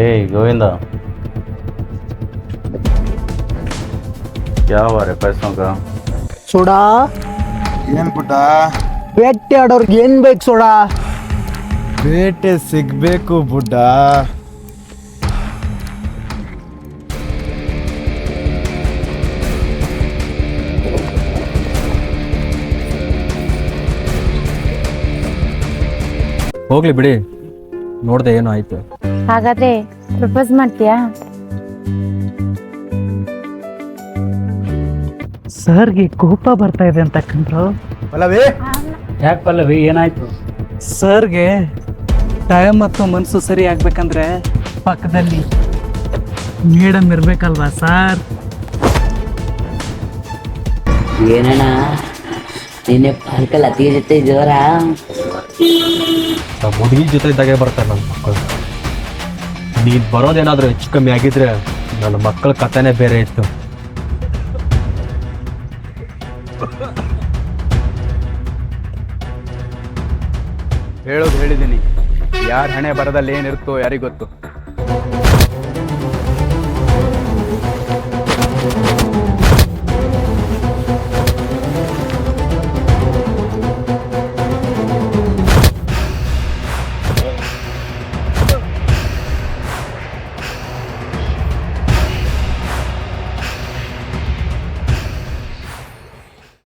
ಏಯ್ ಗೋವಿಂದ, क्या हुआ रे पैसों का? ಸೋಡಾ ಏನ್ ಪುಟ್ಟ ಬೇಟೆ ಆಡೋರ್ಗೆ ಏನ್ ಬೇಕು ಸೋಡಾ? ಬೇಟೆ ಸಿಗ್ಬೇಕು ಬುಡ್ಡ. ಹೋಗ್ಲಿ ಬಿಡಿ, ನೋಡ್ದೆ ಏನೋ ಆಯ್ತು. ಹಾಗಾದ್ರೆ ಪ್ರಪೋಸ್ ಮಾಡ್ತೀಯಾ? ಸರ್ಗೆ ಕೋಪ ಬರ್ತಾ ಇದೆ ಅಂತ ಕಂಡ್ರು. ಅಲ್ಲವೇ ಯಾಕೆ ಪಲ್ಲವಿ, ಏನಾಯ್ತು? ಸರ್ಗೆ ಟೈಮ್ ಮತ್ತು ಮನಸ್ಸು ಸರಿ ಆಗ್ಬೇಕಂದ್ರೆ ಪಕ್ಕದಲ್ಲಿ ಮೇಡಮ್ ಇರ್ಬೇಕಲ್ವಾ ಸರ್? ಏನಣ್ಣ ನಿನ್ನೆ ಪಾರ್ಕಲ್ಲಿ ಅತಿಗೆ ಜೊತೆ ಜೋರ? ನಮ್ಮ ಹುಡುಗಿ ಜೊತೆ ಇದ್ದಾಗೆ ಬರ್ತಾರೆ ನನ್ನ ಮಕ್ಕಳು. ನೀನು ಬರೋದೇನಾದರೂ ಹೆಚ್ಚು ಕಮ್ಮಿ ಆಗಿದ್ರೆ ನನ್ನ ಮಕ್ಕಳ ಕಥೆನೇ ಬೇರೆ ಇತ್ತು. ಹೇಳೋದು ಹೇಳಿದ್ದೀನಿ, ಯಾರ ಹಣೆ ಬರದಲ್ಲಿ ಏನಿರುತ್ತೋ ಯಾರಿಗೊತ್ತು.